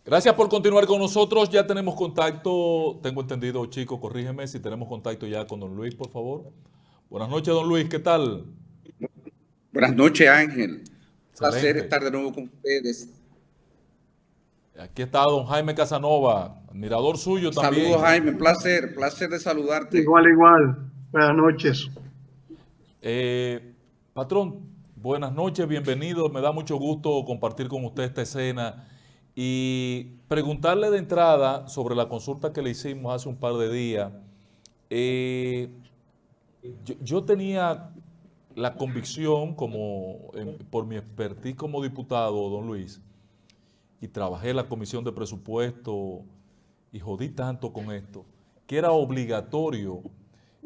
Gracias por continuar con nosotros. Ya tenemos contacto, tengo entendido, Chico, corrígeme si tenemos contacto ya con don Luis, por favor. Buenas noches, don Luis, ¿qué tal? Buenas noches, Ángel. Placer Excelente. estar de nuevo con ustedes. Aquí está don Jaime Casanova, admirador suyo Saludos, también. Jaime. Placer de saludarte. Igual, igual. Buenas noches. Eh, Patrón, buenas noches, bienvenido. Me da mucho gusto compartir con usted esta escena y preguntarle de entrada sobre la consulta que le hicimos hace un par de días. Eh, yo tenía la convicción, por mi expertise como diputado, don Luis, y trabajé en la comisión de presupuesto y jodí tanto con esto, que era obligatorio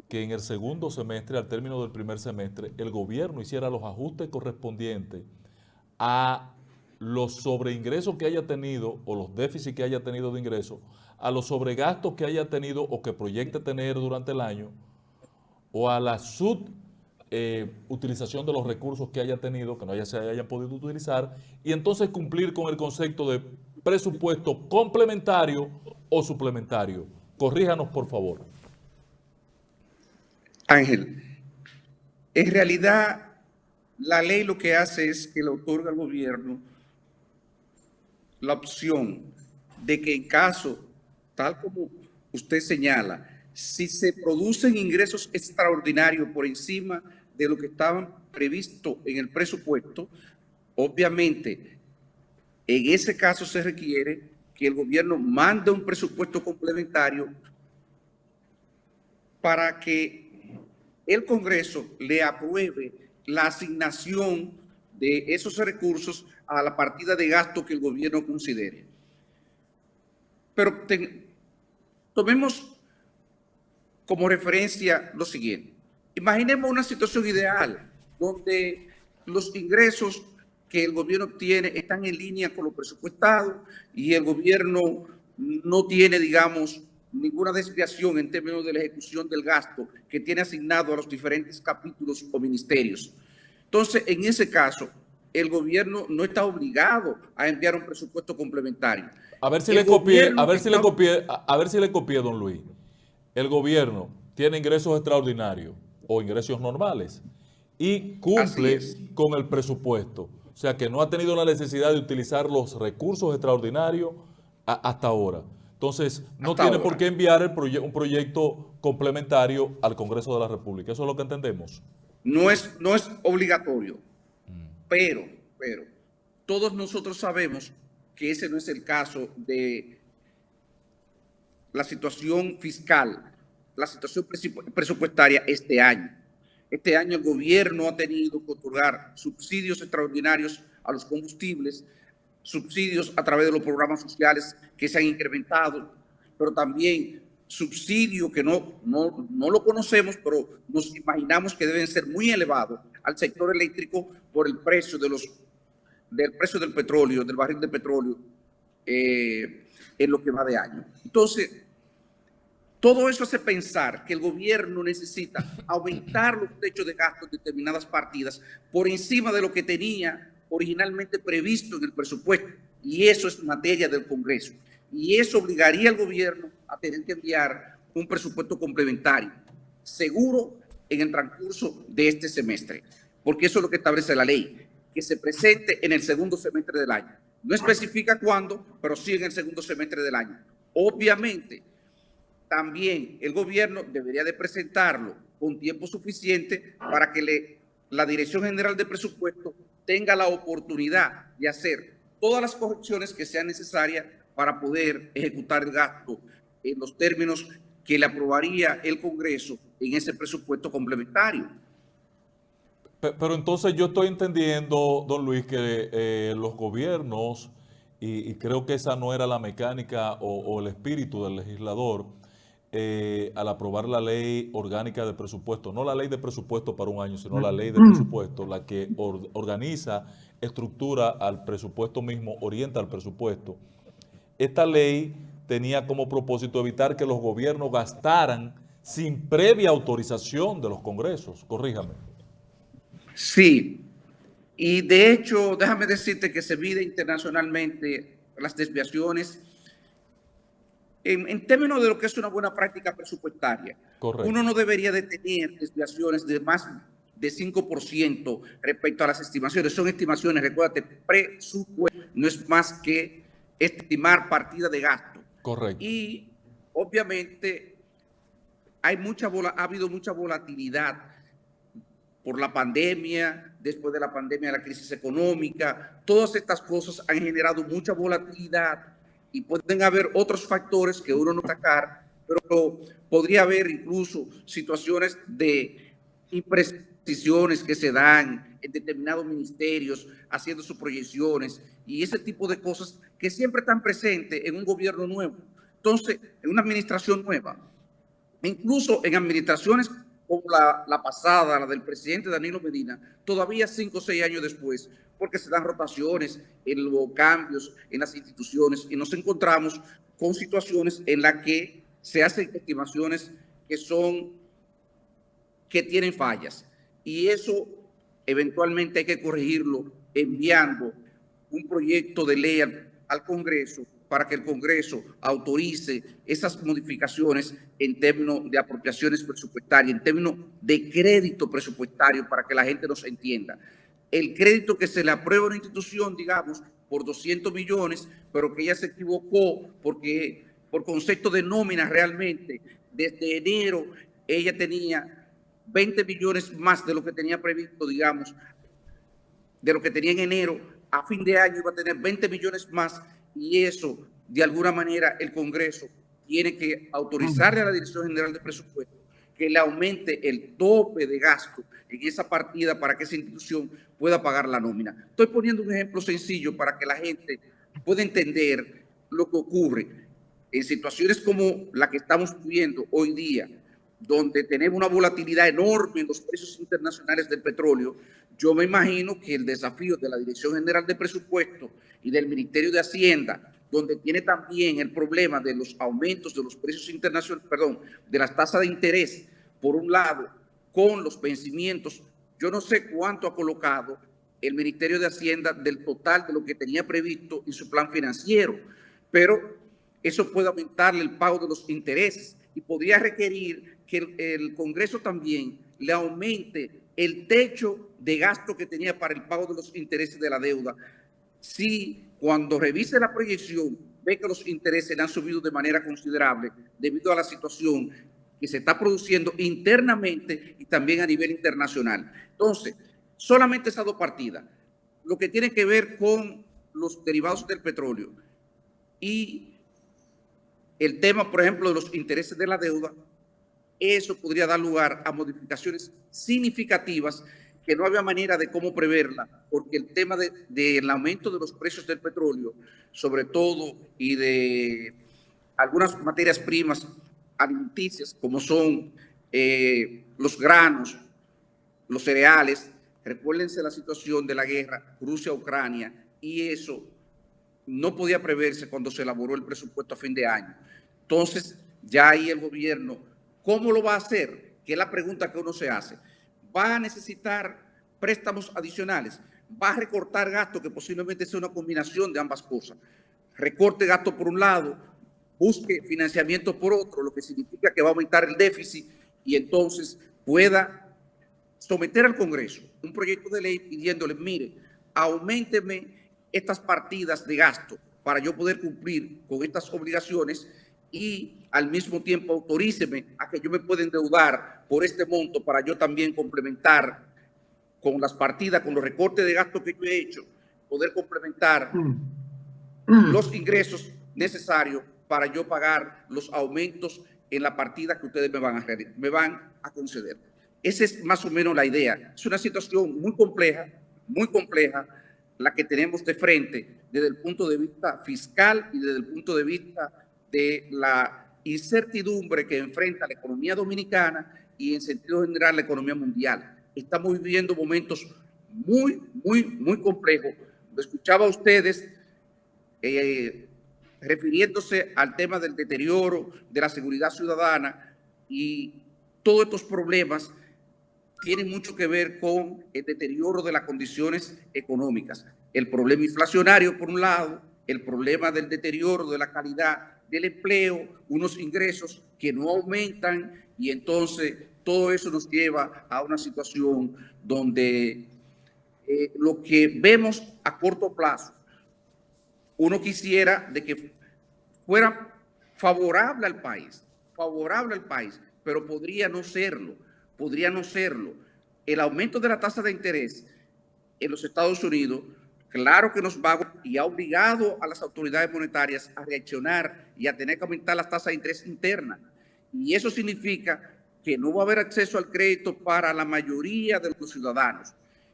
que en el segundo semestre, al término del primer semestre, el gobierno hiciera los ajustes correspondientes a los sobreingresos que haya tenido o los déficits que haya tenido de ingresos, a los sobregastos que haya tenido o que proyecte tener durante el año, o a la subutilización de los recursos que haya tenido, que no se hayan podido utilizar, y entonces cumplir con el concepto de presupuesto complementario o suplementario. Corríjanos, por favor. Ángel, en realidad la ley lo que hace es que le otorga al gobierno la opción de que en caso, tal como usted señala, si se producen ingresos extraordinarios por encima de lo que estaban previsto en el presupuesto, obviamente en ese caso se requiere que el gobierno mande un presupuesto complementario para que el Congreso le apruebe la asignación de esos recursos a la partida de gasto que el gobierno considere. Pero tomemos como referencia lo siguiente. Imaginemos una situación ideal donde los ingresos que el gobierno obtiene están en línea con lo presupuestado y el gobierno no tiene, digamos, ninguna desviación en términos de la ejecución del gasto que tiene asignado a los diferentes capítulos o ministerios. Entonces, en ese caso, el gobierno no está obligado a enviar un presupuesto complementario. A ver si El le copié, a gobierno ver si le está... copié, a ver si le copié, don Luis. El gobierno tiene ingresos extraordinarios o ingresos normales y Así cumple es. con el presupuesto. O sea que no ha tenido la necesidad de utilizar los recursos extraordinarios hasta ahora. Entonces, no Hasta tiene por ahora. qué enviar un proyecto complementario al Congreso de la República. Eso es lo que entendemos. No es obligatorio, pero todos nosotros sabemos que ese no es el caso de la situación fiscal, la situación presupuestaria este año. Este año el gobierno ha tenido que otorgar subsidios extraordinarios a los combustibles, subsidios a través de los programas sociales que se han incrementado, pero también subsidios que no lo conocemos, pero nos imaginamos que deben ser muy elevados al sector eléctrico por el precio del precio del petróleo, del barril de petróleo, en lo que va de año. Entonces, todo eso hace pensar que el gobierno necesita aumentar los techos de gasto en determinadas partidas por encima de lo que tenía originalmente previsto en el presupuesto. Y eso es materia del Congreso. Y eso obligaría al gobierno a tener que enviar un presupuesto complementario, seguro en el transcurso de este semestre. Porque eso es lo que establece la ley, que se presente en el segundo semestre del año. No especifica cuándo, pero sí en el segundo semestre del año. Obviamente, también el gobierno debería de presentarlo con tiempo suficiente para que la Dirección General de Presupuesto tenga la oportunidad de hacer todas las correcciones que sean necesarias para poder ejecutar el gasto en los términos que le aprobaría el Congreso en ese presupuesto complementario. Pero entonces yo estoy entendiendo, don Luis, que los gobiernos, y creo que esa no era la mecánica o el espíritu del legislador, al aprobar la ley orgánica de presupuesto, no la ley de presupuesto para un año, sino la ley de presupuesto, la que organiza, estructura al presupuesto mismo, orienta al presupuesto. Esta ley tenía como propósito evitar que los gobiernos gastaran sin previa autorización de los congresos. Corríjame. Sí, y de hecho, déjame decirte que se mide internacionalmente las desviaciones en términos de lo que es una buena práctica presupuestaria. Correcto. Uno no debería de tener desviaciones de más de 5% respecto a las estimaciones. Son estimaciones, recuérdate, presupuesto, no es más que estimar partida de gasto. Correcto. Y obviamente ha habido mucha volatilidad por la pandemia, después de la pandemia la crisis económica. Todas estas cosas han generado mucha volatilidad y pueden haber otros factores que uno no sacar, pero podría haber incluso situaciones de imprecisiones que se dan en determinados ministerios haciendo sus proyecciones y ese tipo de cosas que siempre están presentes en un gobierno nuevo. Entonces, en una administración nueva, incluso en administraciones como la pasada, la del presidente Danilo Medina, todavía 5 o 6 años después, porque se dan rotaciones, los cambios en las instituciones y nos encontramos con situaciones en las que se hacen estimaciones que tienen fallas. Y eso eventualmente hay que corregirlo enviando un proyecto de ley al Congreso para que el Congreso autorice esas modificaciones en términos de apropiaciones presupuestarias, en términos de crédito presupuestario, para que la gente nos entienda. El crédito que se le aprueba a una institución, digamos, por 200 millones, pero que ella se equivocó porque por concepto de nómina realmente, desde enero ella tenía 20 millones más de lo que tenía previsto, digamos, de lo que tenía en enero, a fin de año iba a tener 20 millones más y eso, de alguna manera, el Congreso tiene que autorizarle a la Dirección General de Presupuesto que le aumente el tope de gasto en esa partida para que esa institución pueda pagar la nómina. Estoy poniendo un ejemplo sencillo para que la gente pueda entender lo que ocurre en situaciones como la que estamos viviendo hoy día, donde tenemos una volatilidad enorme en los precios internacionales del petróleo. Yo me imagino que el desafío de la Dirección General de Presupuesto y del Ministerio de Hacienda, donde tiene también el problema de los aumentos de los precios internacionales, de las tasas de interés, por un lado, con los vencimientos, yo no sé cuánto ha colocado el Ministerio de Hacienda del total de lo que tenía previsto en su plan financiero, pero eso puede aumentarle el pago de los intereses y podría requerir que el Congreso también le aumente el techo de gasto que tenía para el pago de los intereses de la deuda. Si cuando revise la proyección ve que los intereses le han subido de manera considerable debido a la situación que se está produciendo internamente y también a nivel internacional. Entonces, solamente esas dos partidas, lo que tiene que ver con los derivados del petróleo y el tema, por ejemplo, de los intereses de la deuda, eso podría dar lugar a modificaciones significativas que no había manera de cómo preverla, porque el tema del aumento de los precios del petróleo, sobre todo, y de algunas materias primas alimenticias, como son los granos, los cereales. Recuérdense la situación de la guerra Rusia-Ucrania, y eso no podía preverse cuando se elaboró el presupuesto a fin de año. Entonces, ya ahí el gobierno, ¿cómo lo va a hacer? Que es la pregunta que uno se hace. ¿Va a necesitar préstamos adicionales? ¿Va a recortar gastos, que posiblemente sea una combinación de ambas cosas? Recorte gasto por un lado, busque financiamiento por otro, lo que significa que va a aumentar el déficit y entonces pueda someter al Congreso un proyecto de ley pidiéndole, mire, auménteme estas partidas de gasto para yo poder cumplir con estas obligaciones y al mismo tiempo autoríceme a que yo me pueda endeudar por este monto para yo también complementar con las partidas, con los recortes de gasto que yo he hecho, poder complementar los ingresos necesarios para yo pagar los aumentos en la partida que ustedes me van a conceder. Esa es más o menos la idea. Es una situación muy compleja la que tenemos de frente desde el punto de vista fiscal y desde el punto de vista de la incertidumbre que enfrenta la economía dominicana y en sentido general la economía mundial. Estamos viviendo momentos muy complejos. Lo escuchaba a ustedes refiriéndose al tema del deterioro de la seguridad ciudadana, y todos estos problemas tienen mucho que ver con el deterioro de las condiciones económicas. El problema inflacionario, por un lado, el problema del deterioro de la calidad del empleo, unos ingresos que no aumentan, y entonces todo eso nos lleva a una situación donde lo que vemos a corto plazo, uno quisiera de que fuera favorable al país, pero podría no serlo. El aumento de la tasa de interés en los Estados Unidos, claro que nos va y ha obligado a las autoridades monetarias a reaccionar y a tener que aumentar las tasas de interés internas. Y eso significa que no va a haber acceso al crédito para la mayoría de los ciudadanos.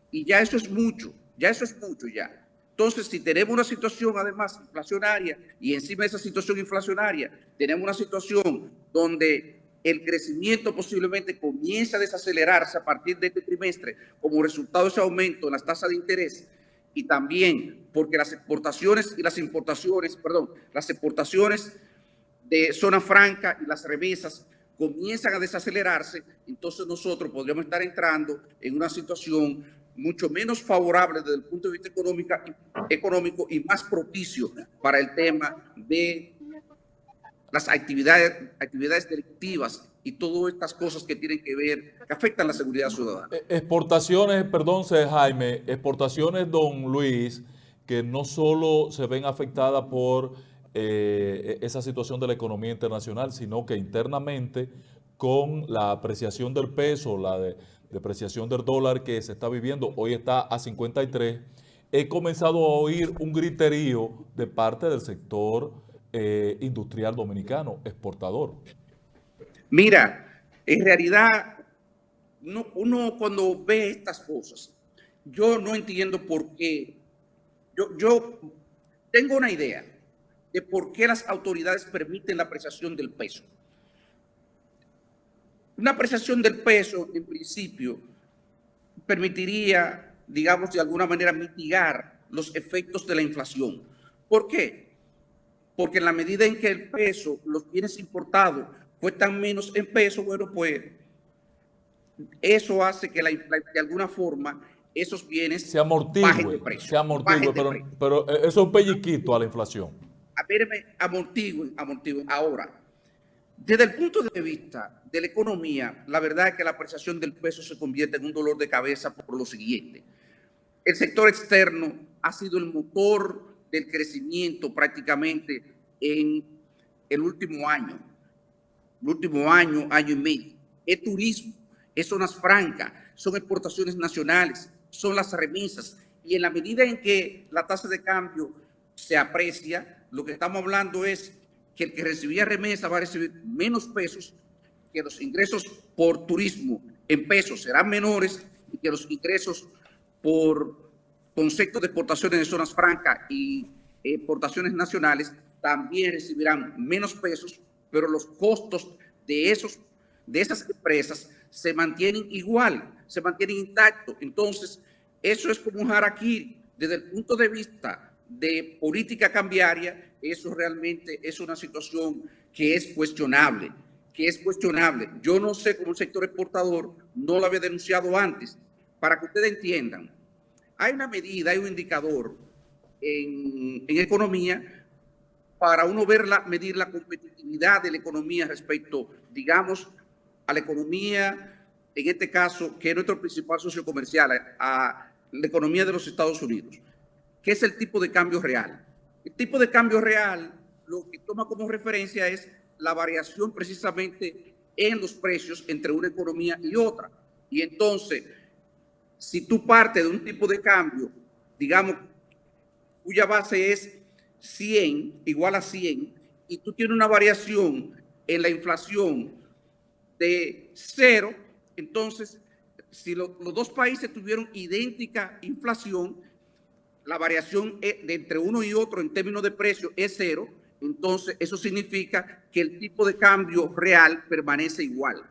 Y ya eso es mucho. Entonces, si tenemos una situación además inflacionaria y encima de esa situación inflacionaria tenemos una situación donde el crecimiento posiblemente comienza a desacelerarse a partir de este trimestre como resultado de ese aumento en las tasas de interés, y también porque las exportaciones de zona franca y las remesas comienzan a desacelerarse, entonces nosotros podríamos estar entrando en una situación mucho menos favorable desde el punto de vista económico y más propicio para el tema de las actividades delictivas y todas estas cosas que tienen que ver, que afectan la seguridad ciudadana. Exportaciones, perdón, Jaime, exportaciones, don Luis, que no solo se ven afectadas por esa situación de la economía internacional, sino que internamente con la apreciación del peso, la depreciación del dólar que se está viviendo, hoy está a 53, he comenzado a oír un griterío de parte del sector industrial dominicano, exportador. Mira, en realidad, uno cuando ve estas cosas, yo no entiendo por qué. Yo tengo una idea de por qué las autoridades permiten la apreciación del peso. Una apreciación del peso, en principio, permitiría, digamos, de alguna manera mitigar los efectos de la inflación. ¿Por qué? Porque en la medida en que el peso, los bienes importados, cuestan menos en peso, bueno, pues eso hace que de alguna forma esos bienes se bajen de precio. Pero eso es un pelliquito a la inflación. Amortiguen. Ahora, desde el punto de vista de la economía, la verdad es que la apreciación del peso se convierte en un dolor de cabeza por lo siguiente. El sector externo ha sido el motor del crecimiento prácticamente en el último año, año y medio. Es turismo, es zonas francas, son exportaciones nacionales, son las remesas. Y en la medida en que la tasa de cambio se aprecia, lo que estamos hablando es que el que recibía remesa va a recibir menos pesos, que los ingresos por turismo en pesos serán menores y que los ingresos por conceptos de exportaciones de zonas francas y exportaciones nacionales también recibirán menos pesos, pero los costos de esas empresas se mantienen igual, se mantienen intactos. Entonces, eso es como un harakiri. Desde el punto de vista de política cambiaria, eso realmente es una situación que es cuestionable. Yo no sé cómo el sector exportador no lo había denunciado antes. Para que ustedes entiendan, hay una medida, hay un indicador en economía para uno medir la competitividad de la economía respecto, digamos, a la economía, en este caso, que es nuestro principal socio comercial, a la economía de los Estados Unidos, que es el tipo de cambio real. El tipo de cambio real lo que toma como referencia es la variación precisamente en los precios entre una economía y otra. Y entonces, si tú partes de un tipo de cambio, digamos, cuya base es 100, igual a 100, y tú tienes una variación en la inflación de 0, entonces, si los dos países tuvieron idéntica inflación, la variación de entre uno y otro en términos de precio es 0, entonces eso significa que el tipo de cambio real permanece igual.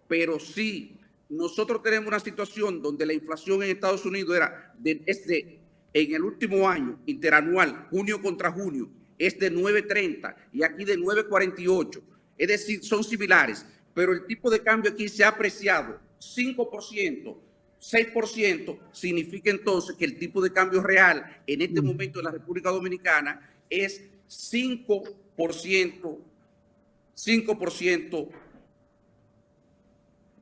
Pero si nosotros tenemos una situación donde la inflación en Estados Unidos en el último año interanual, junio contra junio, es de 9.30 y aquí de 9.48, es decir, son similares, pero el tipo de cambio aquí se ha apreciado 5% 6% significa entonces que el tipo de cambio real en este momento en la República Dominicana es 5%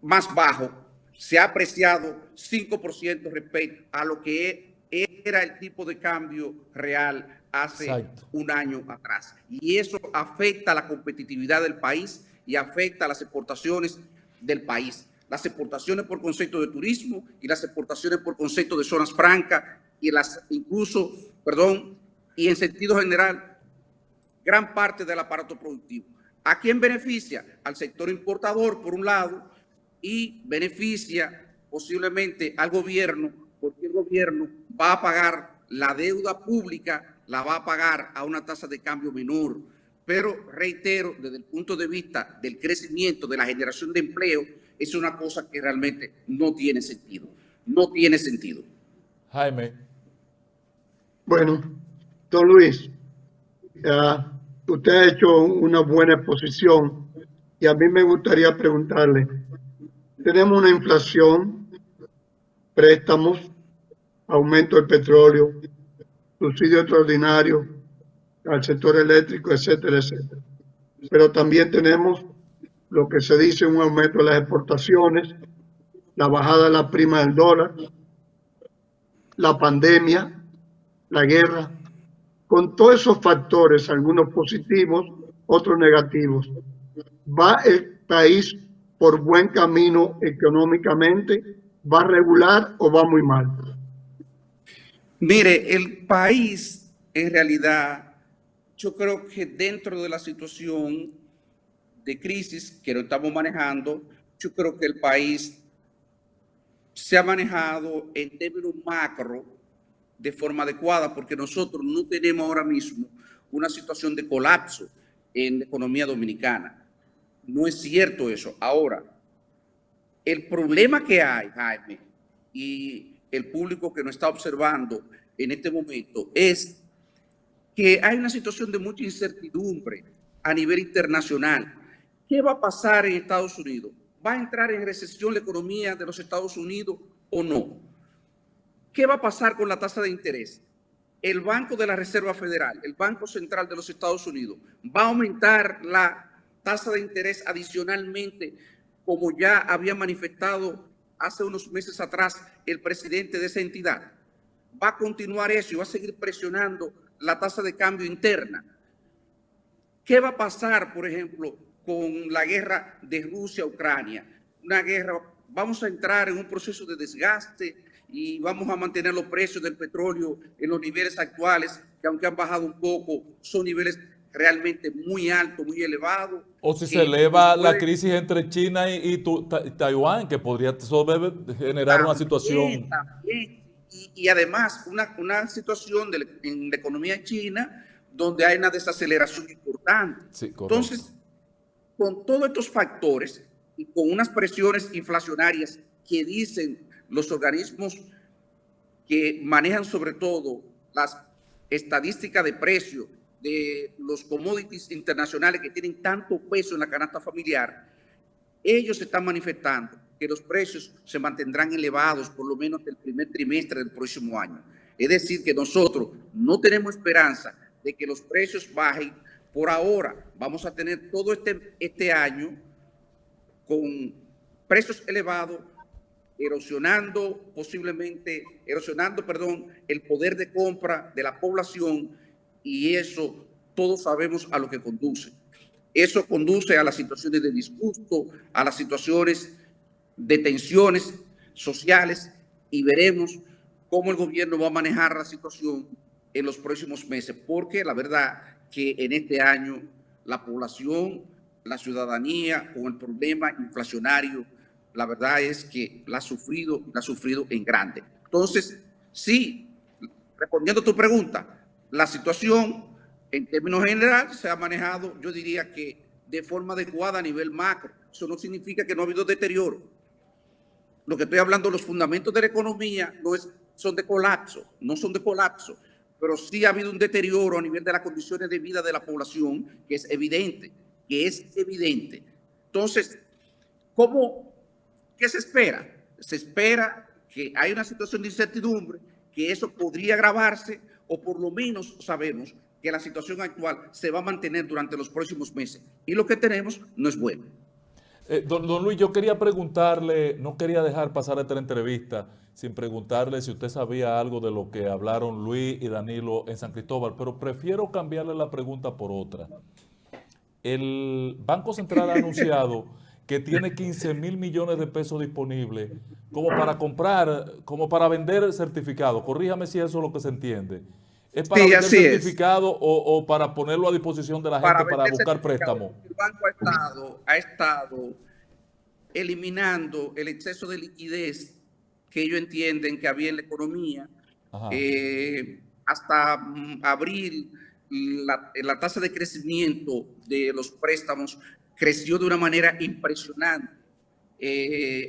más bajo, se ha apreciado 5% respecto a lo que era el tipo de cambio real hace un año atrás. Y eso afecta a la competitividad del país y afecta a las exportaciones del país. Las exportaciones por concepto de turismo y las exportaciones por concepto de zonas francas y y en sentido general, gran parte del aparato productivo. ¿A quién beneficia? Al sector importador, por un lado, y beneficia posiblemente al gobierno, porque el gobierno va a pagar la deuda pública, la va a pagar a una tasa de cambio menor. Pero reitero, desde el punto de vista del crecimiento, de la generación de empleo, es una cosa que realmente no tiene sentido. No tiene sentido. Jaime. Bueno, don Luis, usted ha hecho una buena exposición y a mí me gustaría preguntarle, tenemos una inflación, préstamos, aumento del petróleo, subsidio extraordinario al sector eléctrico, etcétera, etcétera. Pero también tenemos lo que se dice un aumento de las exportaciones, la bajada de la prima del dólar, la pandemia, la guerra. Con todos esos factores, algunos positivos, otros negativos, ¿va el país por buen camino económicamente? ¿Va regular o va muy mal? Mire, el país, en realidad, yo creo que dentro de la situación de crisis que lo estamos manejando, yo creo que el país se ha manejado en términos macro de forma adecuada, porque nosotros no tenemos ahora mismo una situación de colapso en la economía dominicana. No es cierto eso. Ahora, el problema que hay, Jaime, y el público que nos está observando en este momento, es que hay una situación de mucha incertidumbre a nivel internacional. ¿Qué va a pasar en Estados Unidos? ¿Va a entrar en recesión la economía de los Estados Unidos o no? ¿Qué va a pasar con la tasa de interés? El Banco de la Reserva Federal, el Banco Central de los Estados Unidos, va a aumentar la tasa de interés adicionalmente, como ya había manifestado hace unos meses atrás el presidente de esa entidad. Va a continuar eso y va a seguir presionando la tasa de cambio interna. ¿Qué va a pasar, por ejemplo, con la guerra de Rusia-Ucrania? Una guerra, vamos a entrar en un proceso de desgaste y vamos a mantener los precios del petróleo en los niveles actuales, que aunque han bajado un poco, son niveles realmente muy altos, muy elevados. O si se eleva la crisis entre China y Taiwán, que podría generar una situación. También. Y además una situación en la economía china donde hay una desaceleración importante. Sí, entonces, con todos estos factores y con unas presiones inflacionarias que dicen los organismos que manejan sobre todo las estadísticas de precios de los commodities internacionales que tienen tanto peso en la canasta familiar, ellos están manifestando que los precios se mantendrán elevados por lo menos el primer trimestre del próximo año. Es decir, que nosotros no tenemos esperanza de que los precios bajen. Por ahora vamos a tener todo este año con precios elevados, erosionando el poder de compra de la población, y eso todos sabemos a lo que conduce. Eso conduce a las situaciones de disgusto, a las situaciones de tensiones sociales, y veremos cómo el gobierno va a manejar la situación en los próximos meses, porque la verdad que en este año la población, la ciudadanía, con el problema inflacionario, la verdad es que la ha sufrido en grande. Entonces, sí, respondiendo a tu pregunta, la situación en términos generales se ha manejado, yo diría que de forma adecuada a nivel macro. Eso no significa que no ha habido deterioro. Lo que estoy hablando, los fundamentos de la economía no son de colapso, no son de colapso, pero sí ha habido un deterioro a nivel de las condiciones de vida de la población, que es evidente, Entonces, ¿qué se espera? Se espera que hay una situación de incertidumbre, que eso podría agravarse, o por lo menos sabemos que la situación actual se va a mantener durante los próximos meses. Y lo que tenemos no es bueno. Don Luis, yo quería preguntarle, no quería dejar pasar esta entrevista sin preguntarle si usted sabía algo de lo que hablaron Luis y Danilo en San Cristóbal, pero prefiero cambiarle la pregunta por otra. El Banco Central ha anunciado que tiene 15,000 millones de pesos disponibles como para comprar, como para vender certificados. Corríjame si eso es lo que se entiende. ¿Es para Sí, vender así es. certificados o para ponerlo a disposición de la gente para Vender buscar certificados. préstamos? El banco ha estado eliminando el exceso de liquidez que ellos entienden que había en la economía. Ajá. Hasta abril, la tasa de crecimiento de los préstamos creció de una manera impresionante.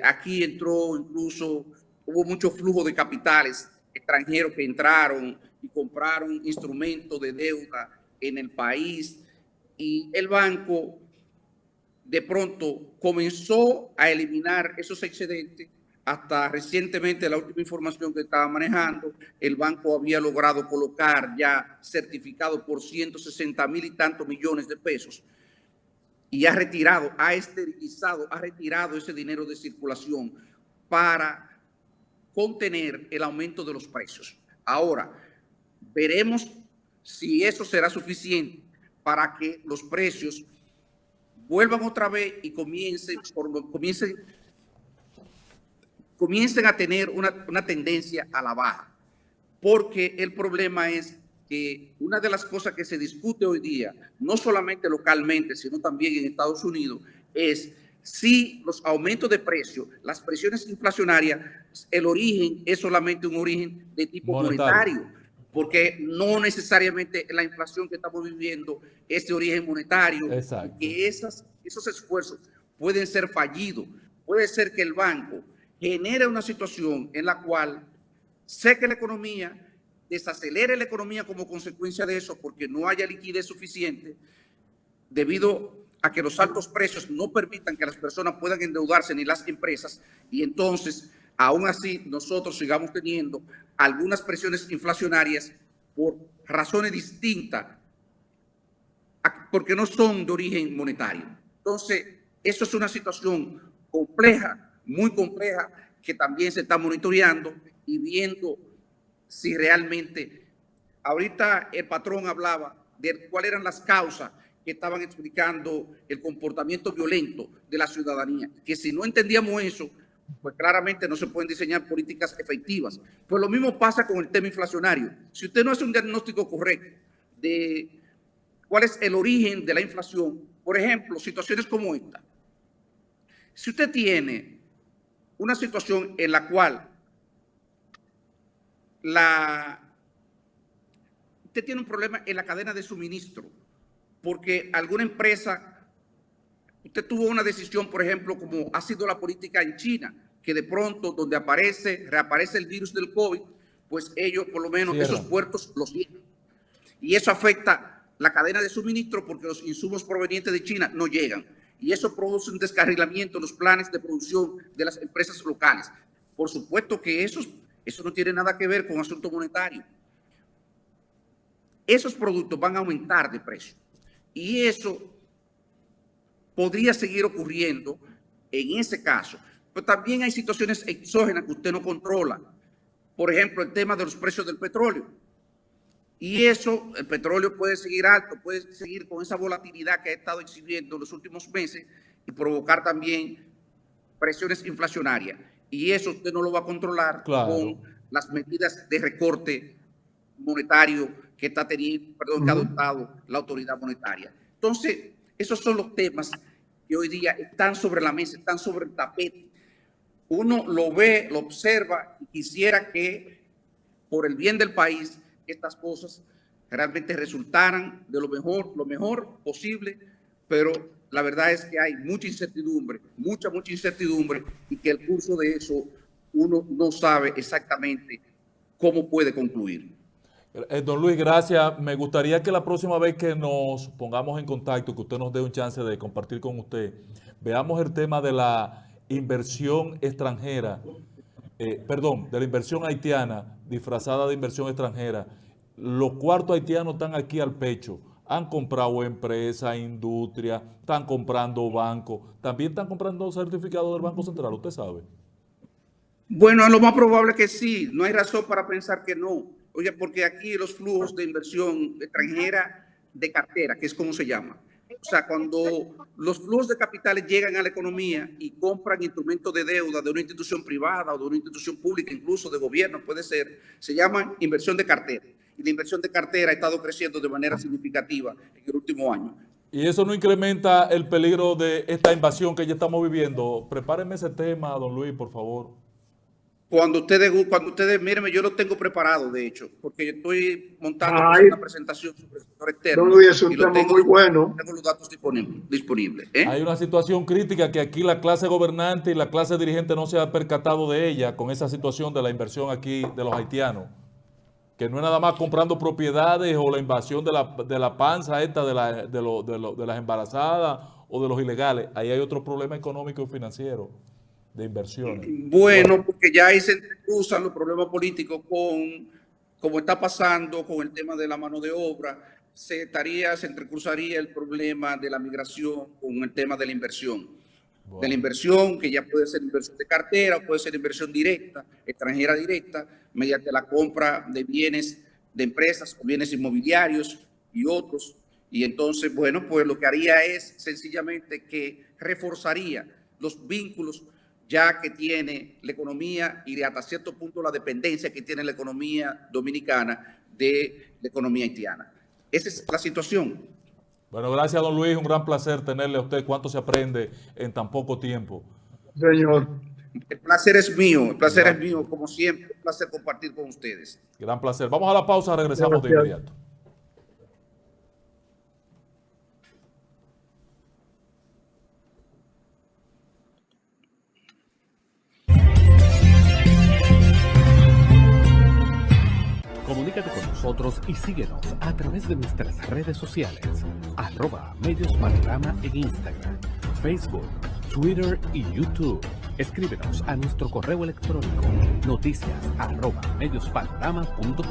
Aquí entró incluso, hubo mucho flujo de capitales extranjeros que entraron y compraron instrumentos de deuda en el país, y el banco de pronto comenzó a eliminar esos excedentes. Hasta recientemente, la última información que estaba manejando, el banco había logrado colocar ya certificados por 160,000 y tantos millones de pesos, y ha esterilizado, ha retirado ese dinero de circulación para contener el aumento de los precios. Ahora, veremos si eso será suficiente para que los precios vuelvan otra vez y comiencen a tener una tendencia a la baja. Porque el problema es que una de las cosas que se discute hoy día, no solamente localmente, sino también en Estados Unidos, es si los aumentos de precios, las presiones inflacionarias, el origen es solamente un origen de tipo monetario, porque no necesariamente la inflación que estamos viviendo es de origen monetario. Exacto. Y que esos esfuerzos pueden ser fallidos. Puede ser que el banco genere una situación en la cual seque la economía, desacelere la economía como consecuencia de eso, porque no haya liquidez suficiente, debido a que los altos precios no permitan que las personas puedan endeudarse ni las empresas, y entonces, aún así, nosotros sigamos teniendo algunas presiones inflacionarias por razones distintas, porque no son de origen monetario. Entonces, eso es una situación compleja, muy compleja, que también se está monitoreando y viendo si realmente, ahorita el patrón hablaba de cuáles eran las causas que estaban explicando el comportamiento violento de la ciudadanía, que si no entendíamos eso, pues claramente no se pueden diseñar políticas efectivas. Pues lo mismo pasa con el tema inflacionario. Si usted no hace un diagnóstico correcto de cuál es el origen de la inflación, por ejemplo, situaciones como esta. Si usted tiene una situación en la cual usted tiene un problema en la cadena de suministro, porque alguna empresa, usted tuvo una decisión, por ejemplo, como ha sido la política en China, que de pronto donde reaparece el virus del COVID, pues ellos por lo menos esos puertos los cierran. Y eso afecta la cadena de suministro porque los insumos provenientes de China no llegan. Y eso produce un descarrilamiento en los planes de producción de las empresas locales. Por supuesto que eso no tiene nada que ver con asunto monetario. Esos productos van a aumentar de precio. Y eso podría seguir ocurriendo en ese caso. Pero también hay situaciones exógenas que usted no controla. Por ejemplo, el tema de los precios del petróleo. Y eso, el petróleo puede seguir alto, puede seguir con esa volatilidad que ha estado exhibiendo en los últimos meses y provocar también presiones inflacionarias. Y eso usted no lo va a controlar con las medidas de recorte monetario que está teniendo, que ha adoptado la autoridad monetaria. Entonces, esos son los temas que hoy día están sobre la mesa, están sobre el tapete. Uno lo ve, lo observa y quisiera que, por el bien del país, estas cosas realmente resultaran de lo mejor posible, pero la verdad es que hay mucha incertidumbre, mucha incertidumbre, y que el curso de eso uno no sabe exactamente cómo puede concluir. Don Luis, gracias. Me gustaría que la próxima vez que nos pongamos en contacto, que usted nos dé un chance de compartir con usted, veamos el tema de la inversión extranjera, de la inversión haitiana disfrazada de inversión extranjera, los cuartos haitianos están aquí al pecho. Han comprado empresas, industria, están comprando bancos, también están comprando certificados del Banco Central, usted sabe. Bueno, lo más probable que sí, no hay razón para pensar que no. Oye, porque aquí los flujos de inversión extranjera de cartera, que es como se llama. O sea, cuando los flujos de capitales llegan a la economía y compran instrumentos de deuda de una institución privada o de una institución pública, incluso de gobierno, puede ser, se llaman inversión de cartera. Y la inversión de cartera ha estado creciendo de manera significativa en el último año. ¿Y eso no incrementa el peligro de esta invasión que ya estamos viviendo? Prepárenme ese tema, don Luis, por favor. Cuando ustedes, mírenme, yo lo tengo preparado, de hecho, porque yo estoy montando una presentación sobre el sector externo. Don Luis, es un tema muy bueno. Tengo los datos disponibles. Hay una situación crítica que aquí la clase gobernante y la clase dirigente no se ha percatado de ella con esa situación de la inversión aquí de los haitianos. Que no es nada más comprando propiedades o la invasión de la panza esta de las embarazadas o de los ilegales. Ahí hay otro problema económico y financiero de inversiones. Bueno, porque ya ahí se entrecruzan los problemas políticos como está pasando con el tema de la mano de obra, se entrecruzaría el problema de la migración con el tema de la inversión. Wow. De la inversión, que ya puede ser inversión de cartera, puede ser inversión directa, extranjera directa, mediante la compra de bienes de empresas o bienes inmobiliarios y otros. Y entonces, bueno, pues lo que haría es sencillamente que reforzaría los vínculos ya que tiene la economía y hasta cierto punto la dependencia que tiene la economía dominicana de la economía haitiana. Esa es la situación. Bueno, gracias, don Luis. Un gran placer tenerle a usted. ¿Cuánto se aprende en tan poco tiempo? Señor. El placer es mío. El placer es mío, como siempre. Un placer compartir con ustedes. Gran placer. Vamos a la pausa. Regresamos de inmediato. Comunícate con nosotros y síguenos a través de nuestras redes sociales, @mediospanorama en Instagram, Facebook, Twitter y YouTube. Escríbenos a nuestro correo electrónico noticias@mediospanorama.com.